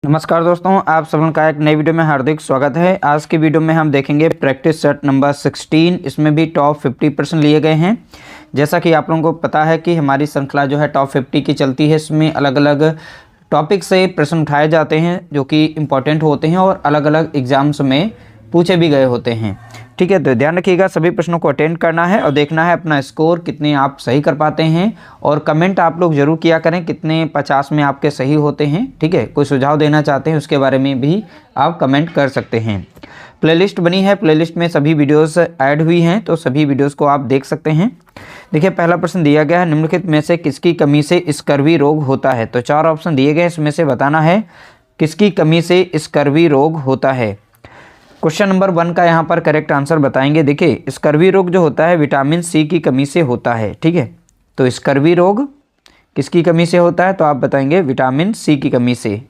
नमस्कार दोस्तों, आप सभी का एक नई वीडियो में हार्दिक स्वागत है। आज की वीडियो में हम देखेंगे प्रैक्टिस सेट नंबर 16। इसमें भी टॉप 50% लिए गए हैं। जैसा कि आप लोगों को पता है कि हमारी श्रृंखला जो है टॉप 50 की चलती है। इसमें अलग अलग टॉपिक से प्रश्न उठाए जाते हैं जो कि इम्पोर्टेंट होते हैं और अलग अलग एग्जाम्स में पूछे भी गए होते हैं। ठीक है, तो ध्यान रखिएगा, सभी प्रश्नों को अटेंड करना है और देखना है अपना स्कोर कितने आप सही कर पाते हैं। और कमेंट आप लोग जरूर किया करें कितने 50 में आपके सही होते हैं। ठीक है, कोई सुझाव देना चाहते हैं उसके बारे में भी आप कमेंट कर सकते हैं। प्लेलिस्ट बनी है, प्लेलिस्ट में सभी वीडियोस ऐड हुई हैं, तो सभी वीडियोस को आप देख सकते हैं। देखिए, पहला प्रश्न दिया गया है, निम्नलिखित में से किसकी कमी से स्कर्वी रोग होता है। तो 4 ऑप्शन दिए गए, इसमें से बताना है किसकी कमी से स्कर्वी रोग होता है। क्वेश्चन नंबर 1 का यहाँ पर करेक्ट आंसर बताएंगे। देखिए, स्कर्वी रोग जो होता है विटामिन सी की कमी से होता है। ठीक है, तो स्कर्वी रोग किसकी कमी से होता है, तो आप बताएंगे विटामिन सी की कमी से।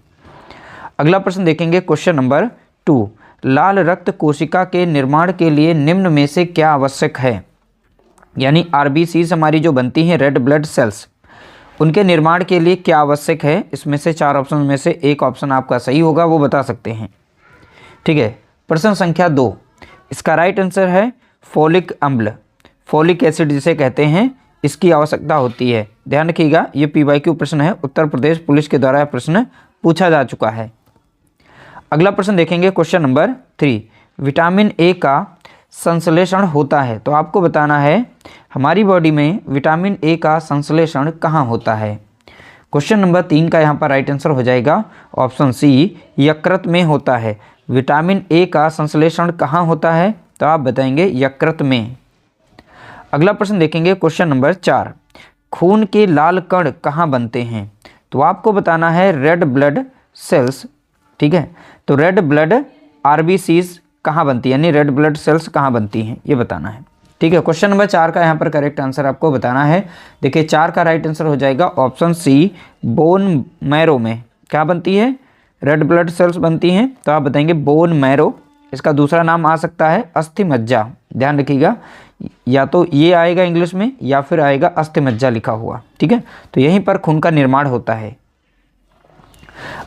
अगला प्रश्न देखेंगे, क्वेश्चन नंबर 2, लाल रक्त कोशिका के निर्माण के लिए निम्न में से क्या आवश्यक है। यानी आरबीसीज हमारी जो बनती हैं, रेड ब्लड सेल्स, उनके निर्माण के लिए क्या आवश्यक है। इसमें से 4 ऑप्शन में से एक ऑप्शन आपका सही होगा, वो बता सकते हैं। ठीक है, प्रश्न संख्या 2, इसका राइट आंसर है फोलिक अम्ल, फोलिक एसिड जिसे कहते हैं, इसकी आवश्यकता होती है। ध्यान रखिएगा, ये पीवाईक्यू प्रश्न है, उत्तर प्रदेश पुलिस के द्वारा यह प्रश्न पूछा जा चुका है। अगला प्रश्न देखेंगे, क्वेश्चन नंबर 3, विटामिन ए का संश्लेषण होता है। तो आपको बताना है हमारी बॉडी में विटामिन ए का संश्लेषण कहाँ होता है। क्वेश्चन नंबर 3 का यहाँ पर राइट आंसर हो जाएगा ऑप्शन सी, यकृत में होता है। विटामिन ए का संश्लेषण कहाँ होता है, तो आप बताएंगे यकृत में। अगला प्रश्न देखेंगे, क्वेश्चन नंबर 4, खून के लाल कण कहाँ बनते हैं। तो आपको बताना है रेड ब्लड सेल्स। ठीक है, तो रेड ब्लड आरबीसीज कहाँ बनती है, यानी रेड ब्लड सेल्स कहाँ बनती हैं, ये बताना है। ठीक है, क्वेश्चन नंबर 4 का यहाँ पर करेक्ट आंसर आपको बताना है। देखिए, 4 का राइट आंसर हो जाएगा ऑप्शन सी, बोन मैरो में क्या बनती है, रेड ब्लड सेल्स बनती हैं। तो आप बताएंगे बोन मैरो। इसका दूसरा नाम आ सकता है अस्थि मज्जा। ध्यान रखिएगा, या तो ये आएगा इंग्लिश में या फिर आएगा अस्थि मज्जा लिखा हुआ। ठीक है, तो यहीं पर खून का निर्माण होता है।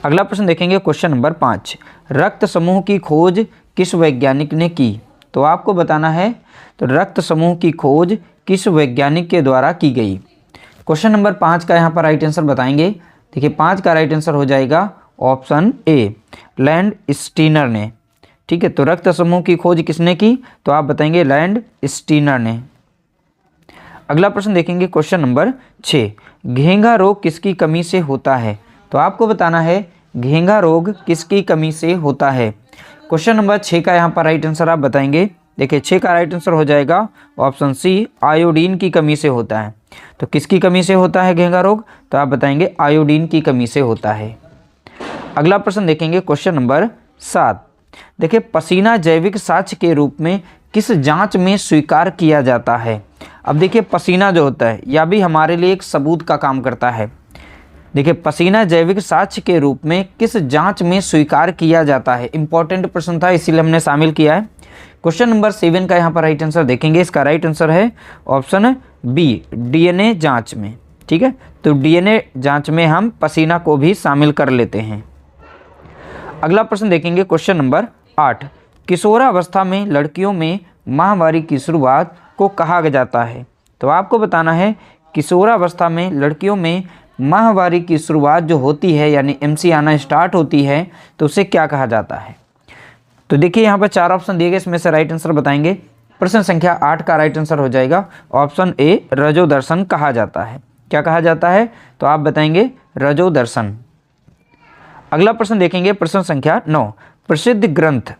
अगला प्रश्न देखेंगे, क्वेश्चन नंबर 5, रक्त समूह की खोज किस वैज्ञानिक ने की। तो आपको बताना है तो रक्त समूह की खोज किस वैज्ञानिक के द्वारा की गई। क्वेश्चन नंबर 5 का यहाँ पर राइट आंसर बताएंगे। देखिए, 5 का राइट आंसर हो जाएगा ऑप्शन ए, लैंड स्टीनर ने। ठीक है, तो रक्त समूह की खोज किसने की, तो आप बताएंगे लैंड स्टीनर ने। अगला प्रश्न देखेंगे, क्वेश्चन नंबर 6, घेंघा रोग किसकी कमी से होता है। तो आपको बताना है घेंघा रोग किसकी कमी से होता है। क्वेश्चन नंबर 6 का यहाँ पर राइट आंसर आप बताएंगे। देखिए, 6 का राइट आंसर हो जाएगा ऑप्शन सी, आयोडीन की कमी से होता है। तो किसकी कमी से होता है घेंघा रोग, तो आप बताएंगे आयोडीन की कमी से होता है। अगला प्रश्न देखेंगे, क्वेश्चन नंबर 7, देखिए, पसीना जैविक साक्ष्य के रूप में किस जांच में स्वीकार किया जाता है। अब देखिए, पसीना जो होता है यह भी हमारे लिए एक सबूत का काम करता है। देखिए, पसीना जैविक साक्ष्य के रूप में किस जांच में स्वीकार किया जाता है। इंपॉर्टेंट प्रश्न था, इसीलिए हमने शामिल किया है। क्वेश्चन नंबर 7 का यहाँ पर राइट आंसर देखेंगे। इसका राइट आंसर है ऑप्शन बी, डीएनए जांच में। ठीक है, तो डीएनए जांच में हम पसीना को भी शामिल कर लेते हैं। अगला प्रश्न देखेंगे, क्वेश्चन नंबर 8, किशोरावस्था में लड़कियों में माहवारी की शुरुआत को कहा जाता है। तो आपको बताना है किशोरावस्था में लड़कियों में माहवारी की शुरुआत जो होती है, यानी एमसी आना स्टार्ट होती है, तो उसे क्या कहा जाता है। तो देखिए, यहाँ पर 4 ऑप्शन दिए गए, इसमें से राइट आंसर बताएंगे। प्रश्न संख्या 8 का राइट आंसर हो जाएगा ऑप्शन ए, रजोदर्शन कहा जाता है। क्या कहा जाता है, तो आप बताएंगे रजोदर्शन। अगला प्रश्न देखेंगे, प्रश्न संख्या 9, प्रसिद्ध ग्रंथ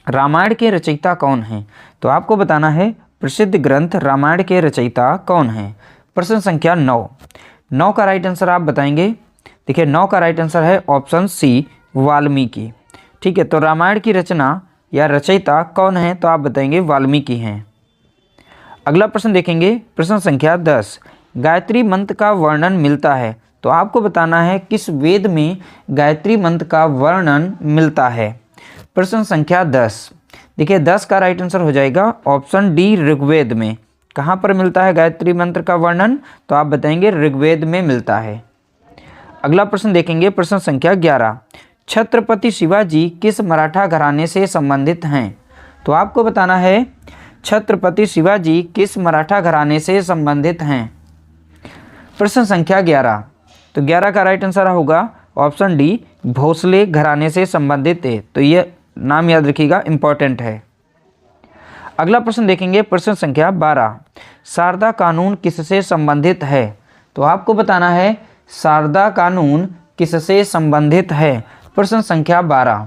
रामायण के रचयिता कौन हैं। तो आपको बताना है प्रसिद्ध ग्रंथ रामायण के रचयिता कौन हैं। प्रश्न संख्या 9 का राइट आंसर आप बताएंगे। देखिए, 9 का राइट आंसर है ऑप्शन सी, वाल्मीकि। ठीक है, तो रामायण की रचना या रचयिता कौन है, तो आप बताएंगे वाल्मीकि हैं। अगला प्रश्न देखेंगे, प्रश्न संख्या 10, गायत्री मंत्र का वर्णन मिलता है। तो आपको बताना है किस वेद में गायत्री मंत्र का वर्णन मिलता है। प्रश्न संख्या 10, देखिए 10 का राइट आंसर हो जाएगा ऑप्शन डी, ऋग्वेद में। कहाँ पर मिलता है गायत्री मंत्र का वर्णन, तो आप बताएंगे ऋग्वेद में मिलता है। अगला प्रश्न देखेंगे, प्रश्न संख्या 11, छत्रपति शिवाजी किस मराठा घराने से संबंधित हैं? तो आपको बताना है छत्रपति शिवाजी किस मराठा घराने से संबंधित हैं। प्रश्न संख्या 11, तो 11 का राइट आंसर होगा ऑप्शन डी, भोसले घराने से संबंधित है। तो ये नाम याद रखिएगा, इंपॉर्टेंट है। अगला प्रश्न देखेंगे, प्रश्न संख्या 12, शारदा कानून किससे संबंधित है? तो आपको बताना है शारदा कानून किससे संबंधित है। प्रश्न संख्या 12,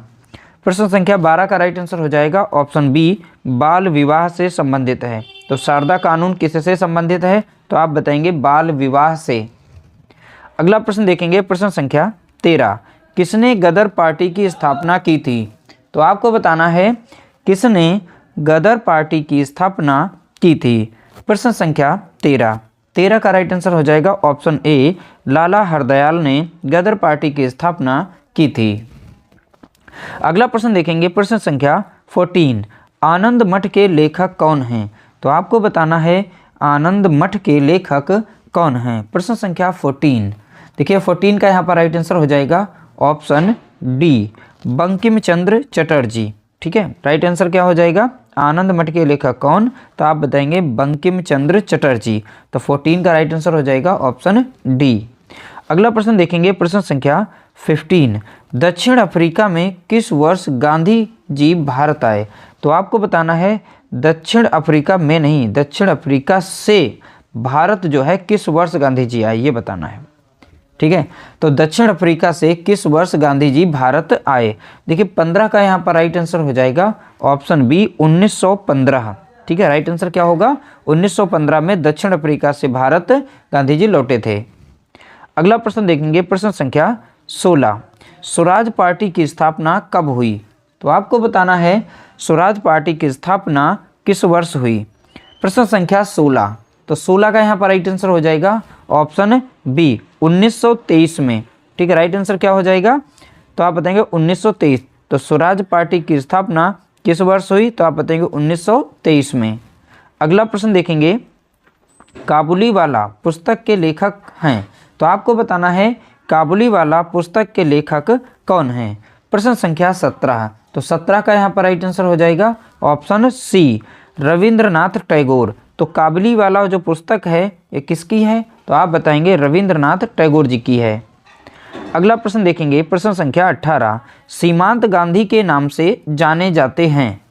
प्रश्न संख्या 12 का राइट आंसर हो जाएगा ऑप्शन बी, बाल विवाह से संबंधित है। तो शारदा कानून किससे संबंधित है? तो आप बताएंगे बाल विवाह से। अगला प्रश्न देखेंगे, प्रश्न संख्या 13, किसने गदर पार्टी की स्थापना की थी? तो आपको बताना है किसने गदर पार्टी की स्थापना की थी। प्रश्न संख्या 13 का राइट आंसर हो जाएगा ऑप्शन ए, लाला हरदयाल ने गदर पार्टी की स्थापना की थी। अगला प्रश्न देखेंगे, प्रश्न संख्या 14, आनंद मठ के लेखक कौन हैं? तो आपको बताना है आनंद मठ के लेखक कौन हैं। प्रश्न संख्या 14, देखिए 14 का यहाँ पर राइट आंसर हो जाएगा ऑप्शन डी, बंकिम चंद्र चटर्जी। ठीक है, राइट आंसर क्या हो जाएगा? आनंद मठ के लेखक कौन? तो आप बताएंगे बंकिम चंद्र चटर्जी। तो 14 का राइट आंसर हो जाएगा ऑप्शन डी। अगला प्रश्न देखेंगे, प्रश्न संख्या 15, दक्षिण अफ्रीका में किस वर्ष गांधी जी भारत आए? तो आपको बताना है दक्षिण अफ्रीका में नहीं, दक्षिण अफ्रीका से भारत जो है किस वर्ष गांधी जी आए, ये बताना है। ठीक है, तो दक्षिण अफ्रीका से किस वर्ष गांधी जी भारत आए? देखिए 15 का यहाँ पर राइट आंसर हो जाएगा ऑप्शन बी, 1915। ठीक है, राइट आंसर क्या होगा? 1915 में दक्षिण अफ्रीका से भारत गांधी जी लौटे थे। अगला प्रश्न देखेंगे, प्रश्न संख्या 16, स्वराज पार्टी की स्थापना कब हुई? तो आपको बताना है स्वराज पार्टी की स्थापना किस वर्ष हुई। प्रश्न संख्या 16, तो 16 का यहाँ पर राइट आंसर हो जाएगा ऑप्शन बी, 1923 में। ठीक है, राइट आंसर क्या हो जाएगा? तो आप बताएंगे 1923। तो स्वराज पार्टी की स्थापना किस वर्ष हुई? तो आप बताएंगे 1923 में। अगला प्रश्न देखेंगे, काबुलीवाला पुस्तक के लेखक हैं। तो आपको बताना है काबुलीवाला पुस्तक के लेखक कौन हैं। प्रश्न संख्या 17, तो 17 का यहाँ पर राइट आंसर हो जाएगा ऑप्शन सी, रविंद्रनाथ टैगोर। तो काबुलीवाला जो पुस्तक है ये किसकी है? तो आप बताएंगे रविंद्रनाथ टैगोर जी की है। अगला प्रश्न देखेंगे, प्रश्न संख्या 18, सीमांत गांधी के नाम से जाने जाते हैं।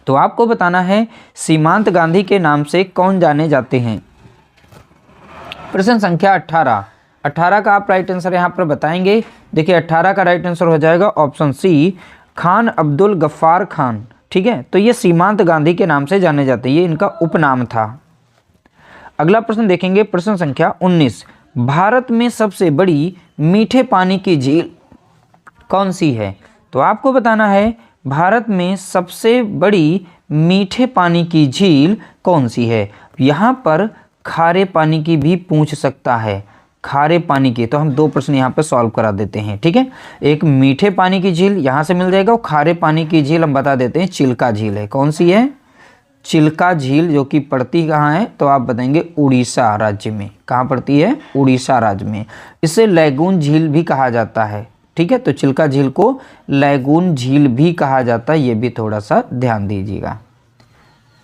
तो आपको बताना है सीमांत गांधी के नाम से कौन जाने जाते हैं। प्रश्न संख्या 18 का आप राइट आंसर यहाँ पर बताएंगे। देखिए 18 का राइट आंसर हो जाएगा ऑप्शन सी, खान अब्दुल गफ्फार खान। ठीक है, तो ये सीमांत गांधी के नाम से जाने जाते हैं, ये इनका उपनाम था। अगला प्रश्न देखेंगे, प्रश्न संख्या 19, भारत में सबसे बड़ी मीठे पानी की झील कौन सी है? तो आपको बताना है भारत में सबसे बड़ी मीठे पानी की झील कौन सी है। यहाँ पर खारे पानी की भी पूछ सकता है, खारे पानी की। तो हम 2 प्रश्न यहाँ पे सॉल्व करा देते हैं। ठीक है, एक मीठे पानी की झील यहाँ से मिल जाएगा और खारे पानी की झील हम बता देते हैं चिल्का झील है। कौन सी है? चिल्का झील, जो कि पड़ती कहाँ है? तो आप बताएंगे उड़ीसा राज्य में। कहाँ पड़ती है? उड़ीसा राज्य में। इसे लैगून झील भी कहा जाता है। ठीक है, तो चिल्का झील को लैगून झील भी कहा जाता है, ये भी थोड़ा सा ध्यान दीजिएगा।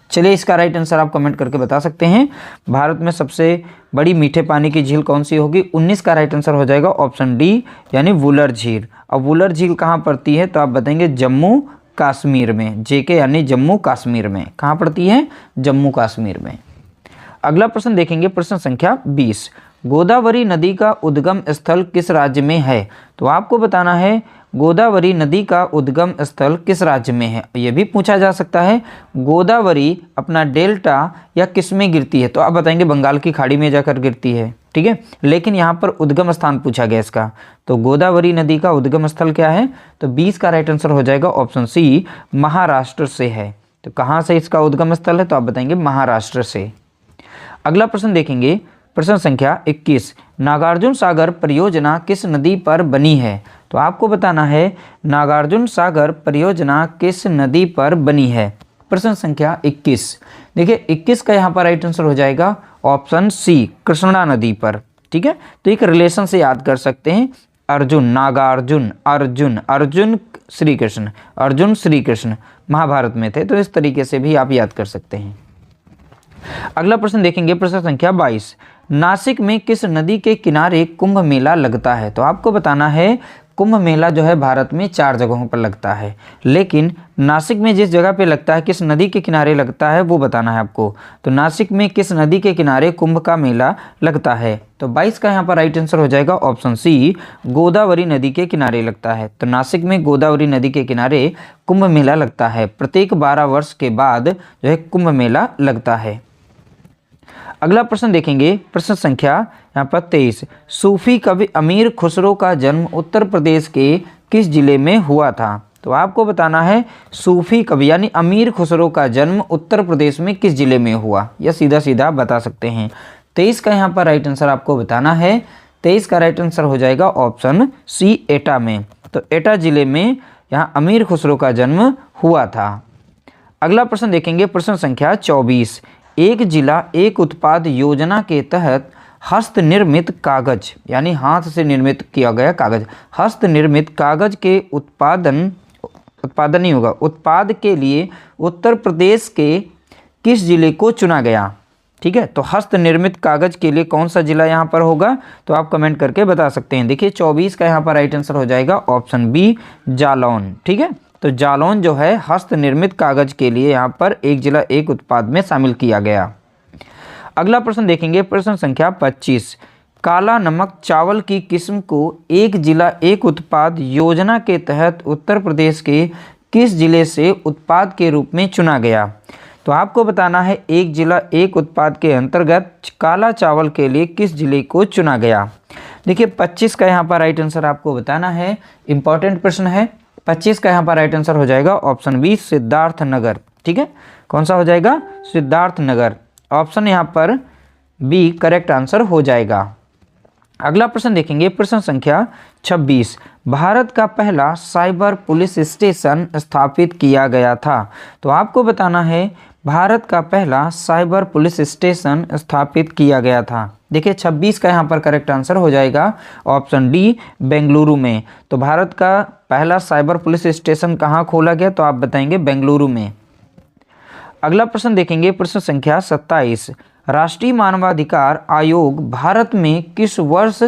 चलिए इसका राइट आंसर आप कमेंट करके बता सकते हैं। भारत में सबसे बड़ी मीठे पानी की झील कौन सी होगी? 19 का राइट आंसर हो जाएगा ऑप्शन डी, यानी वुलर झील। अब वुलर झील कहाँ पड़ती है? तो आप बताएंगे जम्मू कश्मीर में, जेके यानी जम्मू कश्मीर में। कहाँ पड़ती है? जम्मू कश्मीर में। अगला प्रश्न देखेंगे, प्रश्न संख्या 20, गोदावरी नदी का उद्गम स्थल किस राज्य में है? तो आपको बताना है गोदावरी नदी का उद्गम स्थल किस राज्य में है। ये भी पूछा जा सकता है गोदावरी अपना डेल्टा या किस में गिरती है। तो आप बताएंगे बंगाल की खाड़ी में जाकर गिरती है। ठीक है, लेकिन यहाँ पर उद्गम स्थान पूछा गया इसका। तो गोदावरी नदी का उद्गम स्थल क्या है? तो 20 का राइट आंसर हो जाएगा ऑप्शन सी, महाराष्ट्र से है। तो कहाँ से इसका उद्गम स्थल है? तो आप बताएंगे महाराष्ट्र से। अगला प्रश्न देखेंगे, प्रश्न संख्या 21, नागार्जुन सागर परियोजना किस नदी पर बनी है? तो आपको बताना है नागार्जुन सागर परियोजना किस नदी पर बनी है। प्रश्न संख्या 21, देखिए 21 का यहाँ पर राइट आंसर हो जाएगा ऑप्शन सी, कृष्णा नदी पर। ठीक है, तो एक रिलेशन से याद कर सकते हैं, अर्जुन, नागार्जुन, अर्जुन, अर्जुन श्री कृष्ण, अर्जुन श्री कृष्ण महाभारत में थे। तो इस तरीके से भी आप याद कर सकते हैं। अगला प्रश्न देखेंगे, प्रश्न संख्या 22। नासिक में किस नदी के किनारे कुंभ मेला लगता है? तो आपको बताना है कुंभ मेला जो है भारत में 4 जगहों पर लगता है, लेकिन नासिक में जिस जगह पे लगता है, किस नदी के किनारे लगता है वो बताना है आपको। तो नासिक में किस नदी के किनारे कुंभ का मेला लगता है? तो 22 का यहाँ पर राइट आंसर हो जाएगा ऑप्शन सी, गोदावरी नदी के किनारे लगता है। तो नासिक में गोदावरी नदी के किनारे कुंभ मेला लगता है। प्रत्येक 12 वर्ष के बाद जो है कुंभ मेला लगता है। अगला प्रश्न देखेंगे, प्रश्न संख्या यहाँ पर 23। सूफी कवि अमीर खुसरो का जन्म उत्तर प्रदेश के किस जिले में हुआ था? तो आपको बताना है सूफी कवि यानी अमीर खुसरो का जन्म उत्तर प्रदेश में किस जिले में हुआ, या सीधा सीधा बता सकते हैं। 23 का यहाँ पर राइट आंसर आपको बताना है। 23 का राइट आंसर हो जाएगा ऑप्शन सी, एटा में। तो एटा जिले में यहाँ अमीर खुसरो का जन्म हुआ था। अगला प्रश्न देखेंगे, प्रश्न संख्या 24। एक जिला एक उत्पाद योजना के तहत हस्त निर्मित कागज यानी हाथ से निर्मित किया गया कागज, हस्त निर्मित कागज के उत्पादन नहीं होगा, उत्पाद के लिए उत्तर प्रदेश के किस जिले को चुना गया? ठीक है, तो हस्त निर्मित कागज के लिए कौन सा जिला यहाँ पर होगा? तो आप कमेंट करके बता सकते हैं। देखिए 24 का यहाँ पर राइट आंसर हो जाएगा ऑप्शन बी, जालौन। ठीक है, तो जालौन जो है हस्त निर्मित कागज के लिए यहाँ पर एक जिला एक उत्पाद में शामिल किया गया। अगला प्रश्न देखेंगे, प्रश्न संख्या 25। काला नमक चावल की किस्म को एक जिला एक उत्पाद योजना के तहत उत्तर प्रदेश के किस जिले से उत्पाद के रूप में चुना गया? तो आपको बताना है एक जिला एक उत्पाद के अंतर्गत काला चावल के लिए किस जिले को चुना गया। देखिए 25 का यहाँ पर राइट आंसर आपको बताना है, इंपॉर्टेंट प्रश्न है। 25 का यहाँ पर राइट आंसर हो जाएगा ऑप्शन बी, सिद्धार्थ नगर। ठीक है, कौन सा हो जाएगा? सिद्धार्थ नगर। ऑप्शन यहाँ पर बी करेक्ट आंसर हो जाएगा। अगला प्रश्न देखेंगे, प्रश्न संख्या 26। भारत का पहला साइबर पुलिस स्टेशन स्थापित किया गया था। तो आपको बताना है भारत का पहला साइबर पुलिस स्टेशन स्थापित किया गया था। देखिए 26 का यहाँ पर करेक्ट आंसर हो जाएगा ऑप्शन डी, बेंगलुरु में। तो भारत का पहला साइबर पुलिस स्टेशन कहाँ खोला गया? तो आप बताएंगे बेंगलुरु में। अगला प्रश्न देखेंगे, प्रश्न संख्या 27। राष्ट्रीय मानवाधिकार आयोग भारत में किस वर्ष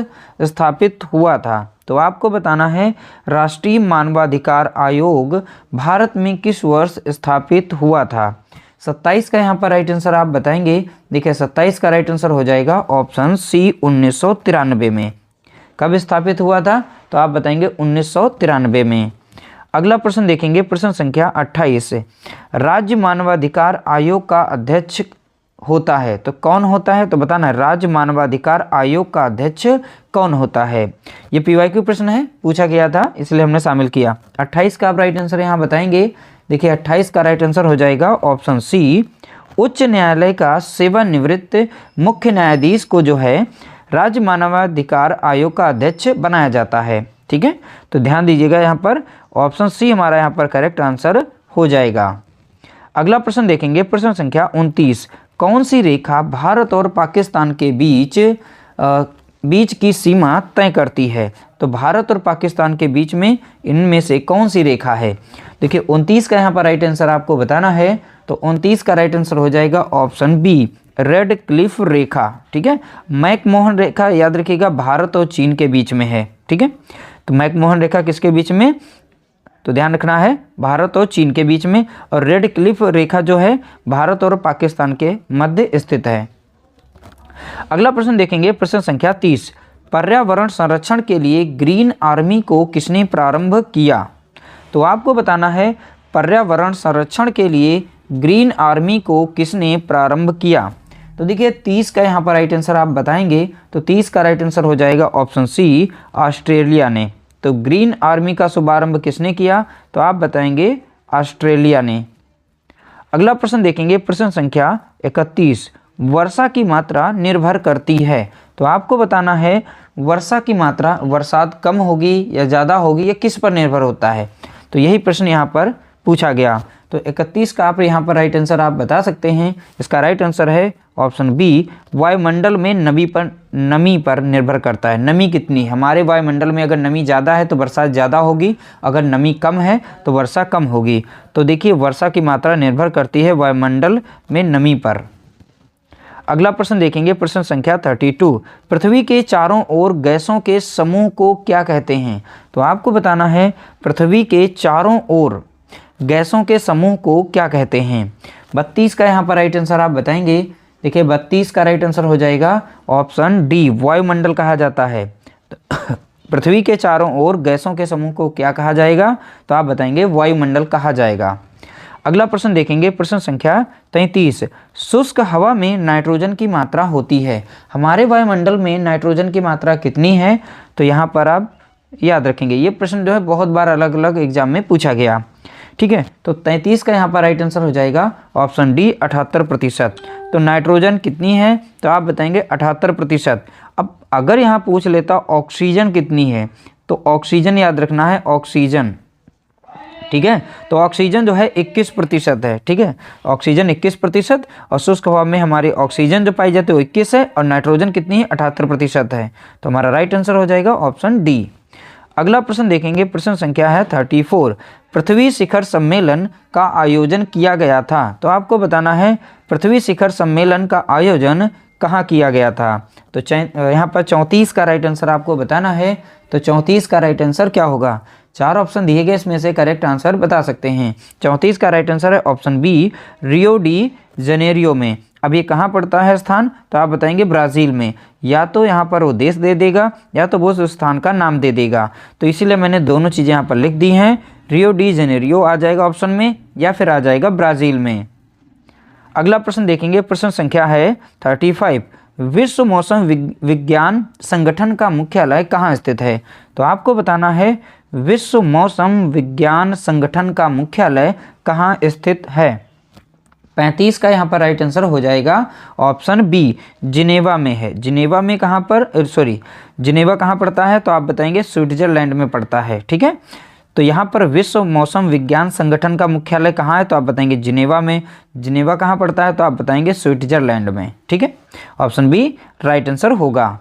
स्थापित हुआ था? तो आपको बताना है राष्ट्रीय मानवाधिकार आयोग भारत में किस वर्ष स्थापित हुआ था। 27 का यहाँ पर राइट आंसर आप बताएंगे। देखिए 27 का राइट आंसर हो जाएगा ऑप्शन सी, 1993 में। कब स्थापित हुआ था? तो आप बताएंगे 1993 में। अगला प्रश्न देखेंगे, प्रश्न संख्या 28। राज्य मानवाधिकार आयोग का अध्यक्ष होता है तो कौन होता है? तो बताना है राज्य मानवाधिकार आयोग का अध्यक्ष कौन होता है। ये पीवाईक्यू प्रश्न है, पूछा गया था इसलिए हमने शामिल किया। 28 का आप राइट आंसर यहाँ बताएंगे। देखिए 28 का राइट आंसर हो जाएगा ऑप्शन सी, उच्च न्यायालय का सेवानिवृत्त मुख्य न्यायाधीश को जो है राज्य मानवाधिकार आयोग का अध्यक्ष बनाया जाता है। ठीक है, तो ध्यान दीजिएगा यहाँ पर ऑप्शन सी हमारा यहाँ पर करेक्ट आंसर हो जाएगा। अगला प्रश्न देखेंगे, प्रश्न संख्या 29। कौन सी रेखा भारत और पाकिस्तान के बीच की सीमा तय करती है? तो भारत और पाकिस्तान के बीच में इनमें से कौन सी रेखा है? देखिए 29 का यहाँ पर राइट आंसर आपको बताना है। तो 29 का राइट आंसर हो जाएगा ऑप्शन बी, रेड क्लिफ रेखा। ठीक है, मैकमोहन रेखा याद रखिएगा भारत और चीन के बीच में है। ठीक है, तो मैकमोहन रेखा किसके बीच में? तो ध्यान रखना है भारत और चीन के बीच में, और रेड क्लिफ रेखा जो है भारत और पाकिस्तान के मध्य स्थित है। अगला प्रश्न देखेंगे, प्रश्न संख्या 30। पर्यावरण संरक्षण के लिए ग्रीन आर्मी को किसने प्रारंभ किया? तो आपको बताना है पर्यावरण संरक्षण के लिए ग्रीन आर्मी को किसने प्रारंभ किया। तो देखिए 30 का यहाँ पर राइट आंसर आप बताएंगे। तो 30 का राइट आंसर हो जाएगा ऑप्शन सी, ऑस्ट्रेलिया ने। तो ग्रीन आर्मी का शुभारंभ किसने किया? तो आप बताएंगे ऑस्ट्रेलिया ने। अगला प्रश्न देखेंगे, प्रश्न संख्या 31। वर्षा की मात्रा निर्भर करती है। तो आपको बताना है वर्षा की मात्रा बरसात कम होगी या ज़्यादा होगी या किस पर निर्भर होता है। तो यही प्रश्न यहाँ पर पूछा गया। तो 31 का आप यहाँ पर राइट आंसर आप बता सकते हैं। इसका राइट आंसर है ऑप्शन बी, वायुमंडल में नमी पर निर्भर करता है। नमी कितनी, हमारे वायुमंडल में अगर नमी ज़्यादा है तो वर्षा ज़्यादा होगी, अगर नमी कम है तो वर्षा कम होगी। तो देखिए वर्षा की मात्रा निर्भर करती है वायुमंडल में नमी पर। अगला प्रश्न देखेंगे, प्रश्न संख्या 32। पृथ्वी के चारों ओर गैसों के समूह को क्या कहते हैं? तो आपको बताना है पृथ्वी के चारों ओर गैसों के समूह को क्या कहते हैं। 32 का यहाँ पर राइट आंसर आप बताएंगे। देखिए 32 का राइट आंसर हो जाएगा ऑप्शन डी, वायुमंडल कहा जाता है। पृथ्वी के चारों ओर गैसों के समूह को क्या कहा जाएगा? तो आप बताएंगे वायुमंडल कहा जाएगा। अगला प्रश्न देखेंगे, प्रश्न संख्या 33। शुष्क हवा में नाइट्रोजन की मात्रा होती है। हमारे वायुमंडल में नाइट्रोजन की मात्रा कितनी है? तो यहाँ पर आप याद रखेंगे, ये प्रश्न जो है बहुत बार अलग अलग एग्जाम में पूछा गया। ठीक है, तो 33 का यहाँ पर राइट आंसर हो जाएगा ऑप्शन डी, 78%। तो नाइट्रोजन कितनी है? तो आप बताएंगे 78%। अब अगर यहाँ पूछ लेता ऑक्सीजन कितनी है, तो ऑक्सीजन याद रखना है, ऑक्सीजन। ठीक है, तो ऑक्सीजन जो है 21% है। ठीक है, ऑक्सीजन 21% और शुष्क हवा में हमारी ऑक्सीजन जो पाई जाती है वो 21 है और नाइट्रोजन कितनी है? 78% है। तो हमारा राइट आंसर हो जाएगा ऑप्शन डी। अगला प्रश्न देखेंगे, प्रश्न संख्या है 34। पृथ्वी शिखर सम्मेलन का आयोजन किया गया था। तो आपको बताना है पृथ्वी शिखर सम्मेलन का आयोजन कहाँ किया गया था। तो यहाँ पर 34 का राइट आंसर आपको बताना है। तो 34 का राइट आंसर क्या होगा? 4 ऑप्शन दिए गए, इसमें से करेक्ट आंसर बता सकते हैं। 34 का राइट आंसर है option B, Rio de Janeiro में। अब ये कहाँ पड़ता है स्थान? तो आप बताएंगे ब्राज़ील में। या तो यहाँ पर वो देश दे देगा या तो वो उस स्थान का नाम दे देगा। तो इसीलिए मैंने दोनों चीज़ें यहाँ पर लिख दी हैं। रियो डी जनेरियो आ जाएगा ऑप्शन में या फिर आ जाएगा ब्राज़ील में। अगला प्रश्न देखेंगे, प्रश्न संख्या है 35। विश्व मौसम विज्ञान संगठन का मुख्यालय कहाँ स्थित है? तो आपको बताना है विश्व मौसम विज्ञान संगठन का मुख्यालय कहाँ स्थित है। 35 का यहाँ पर राइट आंसर हो जाएगा ऑप्शन बी, जिनेवा में है। जिनेवा में कहाँ पर, जिनेवा कहाँ पड़ता है? तो आप बताएंगे स्विट्जरलैंड में पड़ता है। ठीक है, तो यहाँ पर विश्व मौसम विज्ञान संगठन का मुख्यालय कहाँ है? तो आप बताएंगे जिनेवा में। जिनेवा कहाँ पड़ता है? तो आप बताएंगे स्विट्जरलैंड में। ठीक है, ऑप्शन बी राइट आंसर होगा।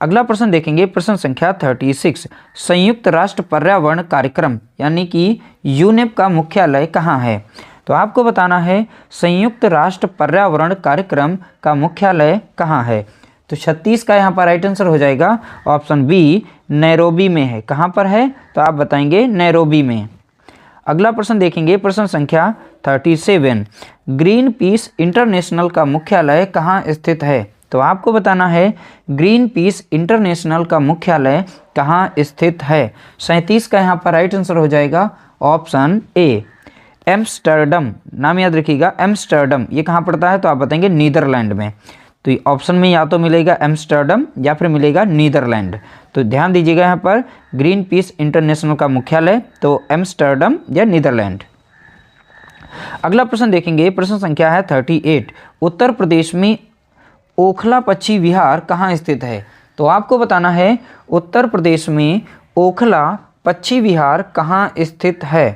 अगला प्रश्न देखेंगे, प्रश्न संख्या 36। संयुक्त राष्ट्र पर्यावरण कार्यक्रम यानी कि यूनेप का मुख्यालय कहाँ है? तो आपको बताना है संयुक्त राष्ट्र पर्यावरण कार्यक्रम का मुख्यालय कहाँ है। तो 36 का यहाँ पर राइट आंसर हो जाएगा ऑप्शन बी, नैरोबी में है। कहाँ पर है? तो आप बताएंगे नैरोबी में। अगला प्रश्न देखेंगे, प्रश्न संख्या 37। ग्रीन पीस इंटरनेशनल का मुख्यालय कहाँ स्थित है? तो आपको बताना है ग्रीन पीस इंटरनेशनल का मुख्यालय कहाँ स्थित है। 37 का यहाँ पर राइट आंसर हो जाएगा ऑप्शन ए, एम्स्टर्डम। नाम याद रखिएगा, एम्स्टर्डम। ये कहाँ पड़ता है? तो आप बताएंगे नीदरलैंड में। तो ऑप्शन में या तो मिलेगा एम्स्टर्डम या फिर मिलेगा नीदरलैंड। तो ध्यान दीजिएगा यहाँ पर ग्रीन पीस इंटरनेशनल का मुख्यालय तो एम्स्टर्डम या नीदरलैंड। अगला प्रश्न देखेंगे, प्रश्न संख्या है 38। उत्तर प्रदेश में ओखला पक्षी विहार कहाँ स्थित है? तो आपको बताना है उत्तर प्रदेश में ओखला पक्षी विहार कहाँ स्थित है।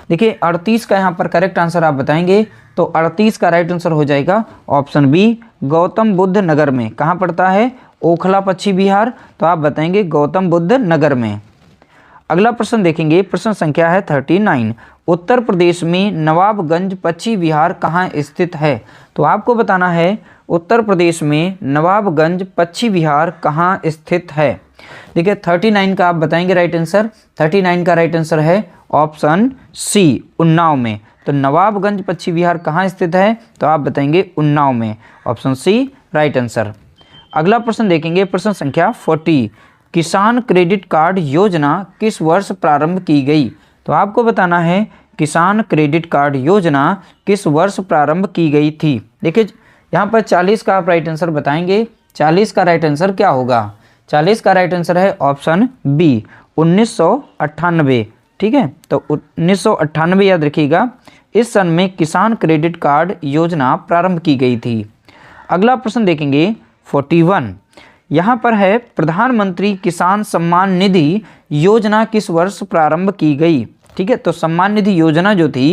देखिए 38 का यहाँ पर करेक्ट आंसर आप बताएंगे। तो 38 का राइट आंसर हो जाएगा ऑप्शन बी, गौतम बुद्ध नगर में। कहाँ पड़ता है ओखला पक्षी विहार? तो आप बताएंगे गौतम बुद्ध नगर में। अगला प्रश्न देखेंगे, प्रश्न संख्या है 39। उत्तर प्रदेश में नवाबगंज पक्षी विहार कहाँ स्थित है? तो आपको बताना है उत्तर प्रदेश में नवाबगंज पक्षी विहार कहाँ स्थित है। देखिए 39 का आप बताएंगे राइट आंसर। 39 का राइट आंसर है ऑप्शन सी, उन्नाव में। तो नवाबगंज पक्षी विहार कहाँ स्थित है? तो आप बताएंगे उन्नाव में। Option C right answer. अगला प्रश्न देखेंगे, प्रश्न संख्या 40। किसान क्रेडिट कार्ड योजना किस वर्ष प्रारंभ की गई? तो आपको बताना है किसान क्रेडिट कार्ड योजना किस वर्ष प्रारंभ की गई थी। देखिए यहाँ पर 40 का आप राइट आंसर बताएंगे। 40 का राइट आंसर क्या होगा? 40 का राइट आंसर है ऑप्शन बी, 1998। ठीक है, तो 1998 याद रखिएगा, इस सन में किसान क्रेडिट कार्ड योजना प्रारंभ की गई थी। अगला प्रश्न देखेंगे 41। यहाँ पर है प्रधानमंत्री किसान सम्मान निधि योजना किस वर्ष प्रारंभ की गई? ठीक है। तो सम्मान निधि योजना जो थी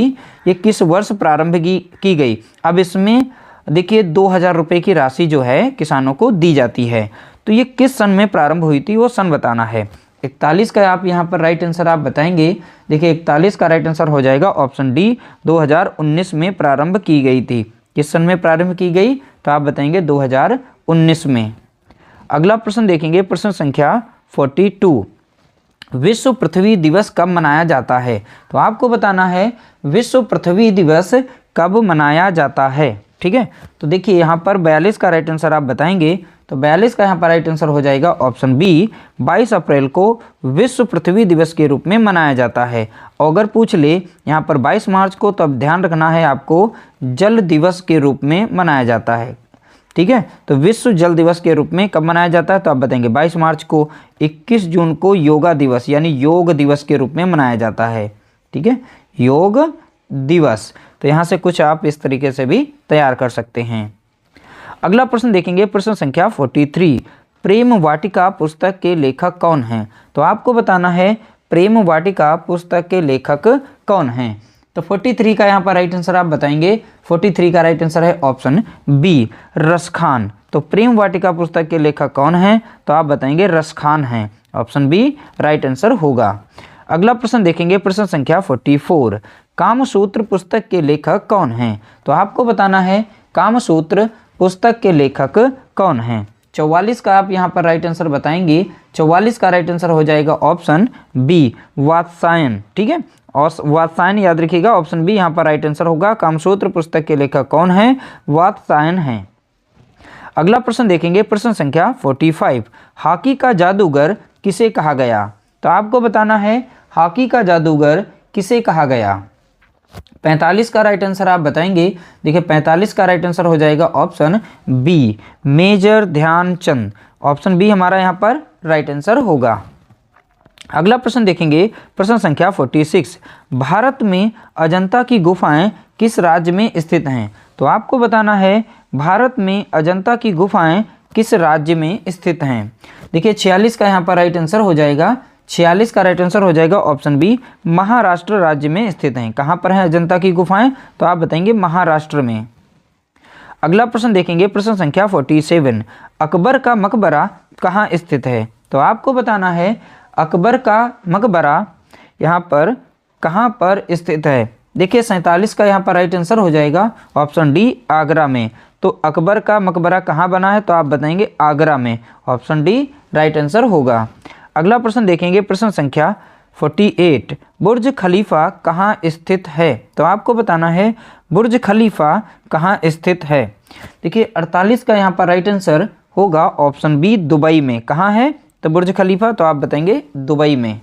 ये किस वर्ष प्रारंभ की गई? अब इसमें देखिए 2000 रुपये की राशि जो है किसानों को दी जाती है। तो ये किस सन में प्रारंभ हुई थी वो सन बताना है। 41 का आप यहाँ पर राइट आंसर आप बताएंगे। देखिए 41 का राइट आंसर हो जाएगा ऑप्शन डी, 2019 में प्रारंभ की गई थी। किस सन में प्रारंभ की गई? तो आप बताएंगे 2019 में। अगला प्रश्न देखेंगे, प्रश्न संख्या 42। विश्व पृथ्वी दिवस कब मनाया जाता है? तो आपको बताना है विश्व पृथ्वी दिवस कब मनाया जाता है। ठीक है। तो देखिए यहाँ पर 42 का राइट आंसर आप बताएंगे। तो 42 का यहाँ पर राइट आंसर हो जाएगा ऑप्शन बी, 22 अप्रैल को विश्व पृथ्वी दिवस के रूप में मनाया जाता है। और अगर पूछ ले यहाँ पर 22 मार्च को, तो अब ध्यान रखना है आपको जल दिवस के रूप में मनाया जाता है। ठीक है। तो विश्व जल दिवस के रूप में कब मनाया जाता है? तो आप बताएंगे 22 मार्च को। 21 जून को योगा दिवस यानी योग दिवस के रूप में मनाया जाता है। ठीक है, योग दिवस। तो यहाँ से कुछ आप इस तरीके से भी तैयार कर सकते हैं। अगला प्रश्न देखेंगे, प्रश्न संख्या 43। प्रेम वाटिका पुस्तक के लेखक कौन हैं? तो आपको बताना है प्रेम वाटिका पुस्तक के लेखक कौन हैं। तो 43 का यहाँ पर राइट आंसर आप बताएंगे। 43 का राइट आंसर है ऑप्शन बी, रसखान। तो प्रेम वाटिका पुस्तक के लेखक कौन हैं? तो आप बताएंगे रसखान हैं। ऑप्शन बी राइट आंसर होगा। अगला प्रश्न देखेंगे, प्रश्न संख्या 44। कामसूत्र पुस्तक के लेखक कौन हैं? तो आपको बताना है कामसूत्र पुस्तक के लेखक कौन हैं। 44 का आप यहाँ पर राइट आंसर बताएंगे। 44 का राइट आंसर हो जाएगा ऑप्शन बी, वात्सायन। ठीक है, और वात्सायन याद रखिएगा, ऑप्शन बी यहाँ पर राइट आंसर होगा। कामसूत्र पुस्तक के लेखक कौन है? वात्सायन हैं। अगला प्रश्न देखेंगे, प्रश्न संख्या 45। हॉकी का जादूगर किसे कहा गया? तो आपको बताना है हॉकी का जादूगर किसे कहा गया। 45 का राइट आंसर आप बताएंगे। देखिए 45 का राइट आंसर हो जाएगा option B, major Dhyanchand. Option B हमारा यहाँ पर राइट आंसर होगा। अगला प्रश्न देखेंगे, प्रश्न संख्या 46। भारत में अजंता की गुफाएं किस राज्य में स्थित हैं? तो आपको बताना है भारत में अजंता की गुफाएं किस राज्य में स्थित हैं। देखिए 46 का यहाँ पर राइट आंसर हो जाएगा। 46 का राइट आंसर हो जाएगा ऑप्शन बी, महाराष्ट्र राज्य में स्थित हैं। कहाँ पर है अजंता की गुफाएं? तो आप बताएंगे महाराष्ट्र में। अगला प्रश्न देखेंगे, प्रश्न संख्या 47। अकबर का मकबरा कहाँ स्थित है? तो आपको बताना है अकबर का मकबरा यहाँ पर कहाँ पर स्थित है। देखिए 47 का यहाँ पर राइट आंसर हो जाएगा ऑप्शन डी, आगरा में। तो अकबर का मकबरा कहाँ बना है? तो आप बताएंगे आगरा में। ऑप्शन डी राइट आंसर होगा। अगला प्रश्न देखेंगे, प्रश्न संख्या 48। बुर्ज खलीफा कहाँ स्थित है? तो आपको बताना है बुर्ज खलीफा कहाँ स्थित है। देखिए 48 का यहाँ पर राइट आंसर होगा ऑप्शन बी, दुबई में। कहाँ है तो बुर्ज खलीफा? तो आप बताएंगे दुबई में।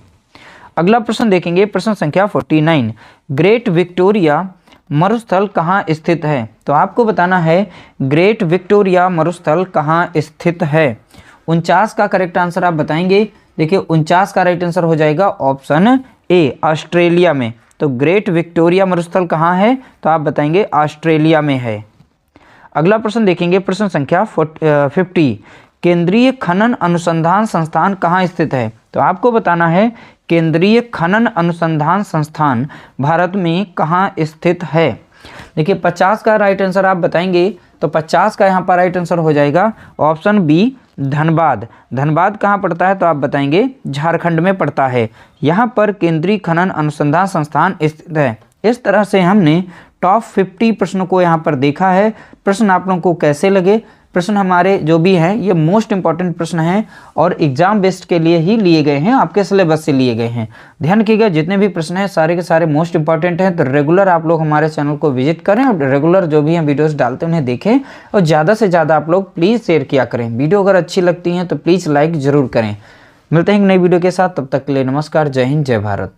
अगला प्रश्न देखेंगे, प्रश्न संख्या 49। ग्रेट विक्टोरिया मरुस्थल कहाँ स्थित है? तो आपको बताना है ग्रेट विक्टोरिया मरुस्थल कहाँ स्थित है। 49 का करेक्ट आंसर आप बताएंगे। देखिए 49 का राइट आंसर हो जाएगा ऑप्शन ए, ऑस्ट्रेलिया में। तो ग्रेट विक्टोरिया मरुस्थल कहाँ है? तो आप बताएंगे ऑस्ट्रेलिया में है। अगला प्रश्न देखेंगे, प्रश्न संख्या 50। केंद्रीय खनन अनुसंधान संस्थान कहाँ स्थित है? तो आपको बताना है केंद्रीय खनन अनुसंधान संस्थान भारत में कहाँ स्थित है। देखिए 50 का राइट आंसर आप बताएंगे। तो 50 का यहाँ पर राइट आंसर हो जाएगा ऑप्शन बी, धनबाद। धनबाद कहाँ पड़ता है? तो आप बताएंगे झारखंड में पड़ता है। यहाँ पर केंद्रीय खनन अनुसंधान संस्थान स्थित है। इस तरह से हमने टॉप 50 प्रश्नों को यहाँ पर देखा है। प्रश्न आप लोगों को कैसे लगे? प्रश्न हमारे जो भी हैं ये मोस्ट इंपॉर्टेंट प्रश्न हैं और एग्जाम बेस्ड के लिए ही लिए गए हैं, आपके सिलेबस से लिए गए हैं। ध्यान रखिएगा जितने भी प्रश्न हैं सारे के सारे मोस्ट इंपॉर्टेंट हैं। तो रेगुलर आप लोग हमारे चैनल को विजिट करें और रेगुलर जो भी हम वीडियोस डालते हैं उन्हें देखें और ज़्यादा से ज़्यादा आप लोग प्लीज़ शेयर किया करें। वीडियो अगर अच्छी लगती हैं तो प्लीज़ लाइक ज़रूर करें। मिलते हैं एक नई वीडियो के साथ, तब तक के लिए नमस्कार, जय हिंद, जय भारत।